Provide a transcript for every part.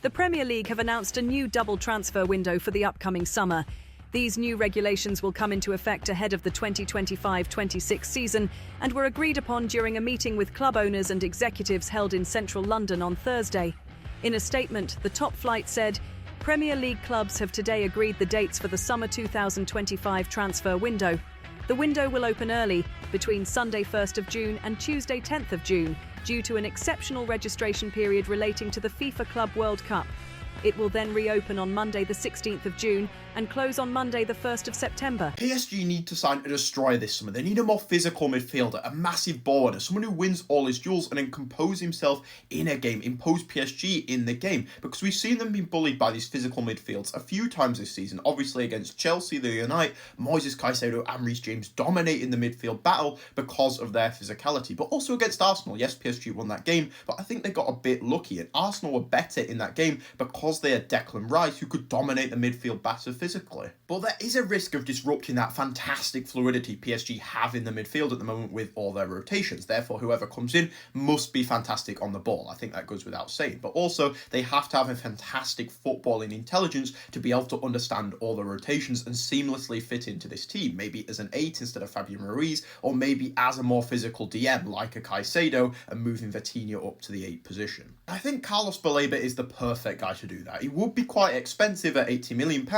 The Premier League have announced a new double transfer window for the upcoming summer. These new regulations will come into effect ahead of the 2025-26 season and were agreed upon during a meeting with club owners and executives held in central London on Thursday. In a statement, the top flight said, Premier League clubs have today agreed the dates for the summer 2025 transfer window. The window will open early, between Sunday 1st of June and Tuesday 10th of June, due to an exceptional registration period relating to the FIFA Club World Cup. It will then reopen on Monday the 16th of June and close on Monday the 1st of September. PSG need to sign a destroyer this summer. They need a more physical midfielder, a massive ball winner, someone who wins all his duels and then compose himself in a game, impose PSG in the game. Because we've seen them being bullied by these physical midfields a few times this season. Obviously against Chelsea the other night, Moises Caicedo and Reece James dominating the midfield battle because of their physicality. But also against Arsenal, yes, PSG won that game, but I think they got a bit lucky. And Arsenal were better in that game because they had Declan Rice, who could dominate the midfield battle physically. But there is a risk of disrupting that fantastic fluidity PSG have in the midfield at the moment with all their rotations. Therefore, whoever comes in must be fantastic on the ball. I think that goes without saying. But also, they have to have a fantastic footballing intelligence to be able to understand all the rotations and seamlessly fit into this team. Maybe as an 8 instead of Fabian Ruiz, or maybe as a more physical DM like a Caicedo and moving Vitinha up to the 8 position. I think Carlos Baleba is the perfect guy to do that. He would be quite expensive at £80 million,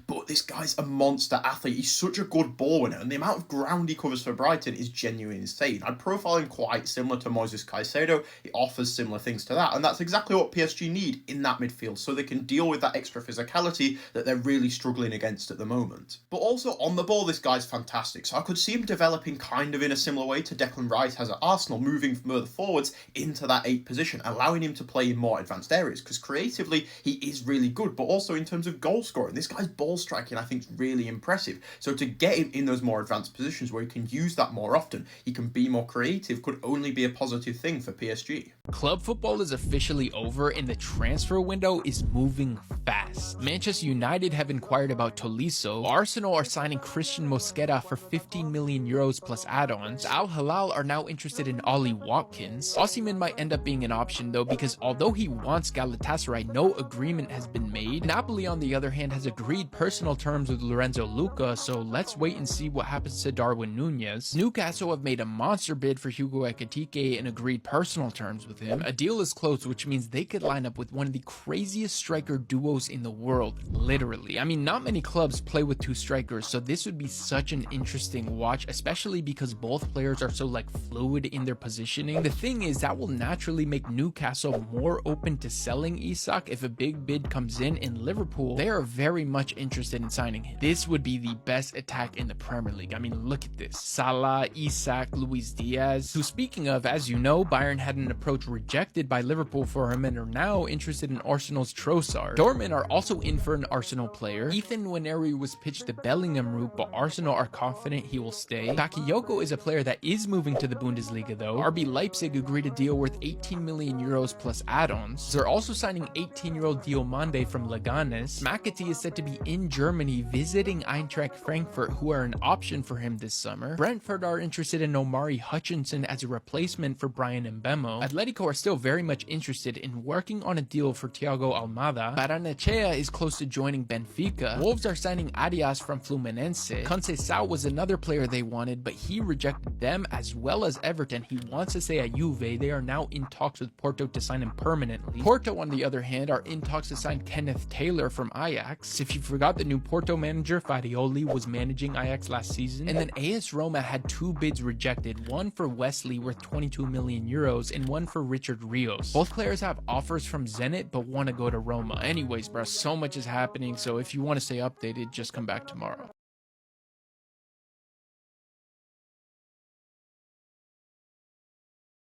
but this guy's a monster athlete. He's such a good ball winner, and the amount of ground he covers for Brighton is genuinely insane. I'd profile him quite similar to Moises Caicedo. He offers similar things to that, and that's exactly what PSG need in that midfield, so they can deal with that extra physicality that they're really struggling against at the moment. But also on the ball, this guy's fantastic, so I could see him developing kind of in a similar way to Declan Rice has at Arsenal, moving further forwards into that 8 position, allowing him to play in more advanced areas, because creatively he is really good, but also in terms of goal scoring, this guy's ball striking I think is really impressive. So to get him in those more advanced positions where he can use that more often, he can be more creative, could only be a positive thing for PSG. Club football is officially over and the transfer window is moving fast. Manchester United have inquired about Tolisso. Arsenal are signing Christian Mosquera for €15 million plus add-ons. Al Hilal are now interested in Ollie Watkins. Osimhen might end up being an option though, because although he wants Galatasaray, no agreement has been made. Napoli on the other hand has agreed personal terms with Lorenzo Luca, so let's wait and see what happens to Darwin Nunez. Newcastle have made a monster bid for Hugo Ekitike and agreed personal terms with him. A deal is close, which means they could line up with one of the craziest striker duos in the world, literally. I mean, not many clubs play with 2 strikers, so this would be such an interesting watch, especially because both players are so fluid in their positioning. The thing is, that will naturally make Newcastle more open to selling Isak if a big bid comes in, and Liverpool, they are very much interested in signing him. This would be the best attack in the Premier League. I mean, look at this. Salah, Isak, Luis Diaz. Who, speaking of, as you know, Bayern had an approach rejected by Liverpool for him and are now interested in Arsenal's Trossard. Dortmund are also in for an Arsenal player. Ethan Nwaneri was pitched the Bellingham route, but Arsenal are confident he will stay. Bakayoko is a player that is moving to the Bundesliga though. RB Leipzig agreed a deal worth €18 million plus add-ons. They're also signing 18-year-old Diomande from Leganes. McAtee is said to be in Germany visiting Eintracht Frankfurt, who are an option for him this summer. Brentford are interested in Omari Hutchinson as a replacement for Brian Mbemo. Atletico are still very much interested in working on a deal for Thiago Almada. Barrenechea is close to joining Benfica. Wolves are signing Arias from Fluminense. Conceição was another player they wanted, but he rejected them as well as Everton. He wants to stay at Juve. They are now in talks with Porto to sign him permanently. Porto, on the other hand, are in talks to sign Kenneth Taylor from Ajax. If you forgot, the new Porto manager Farioli was managing Ajax last season. And then AS Roma had 2 bids rejected, one for Wesley worth €22 million and one for Richard Rios. Both players have offers from Zenit but want to go to Roma. Anyways, bro, so much is happening, so if you want to stay updated, just come back tomorrow.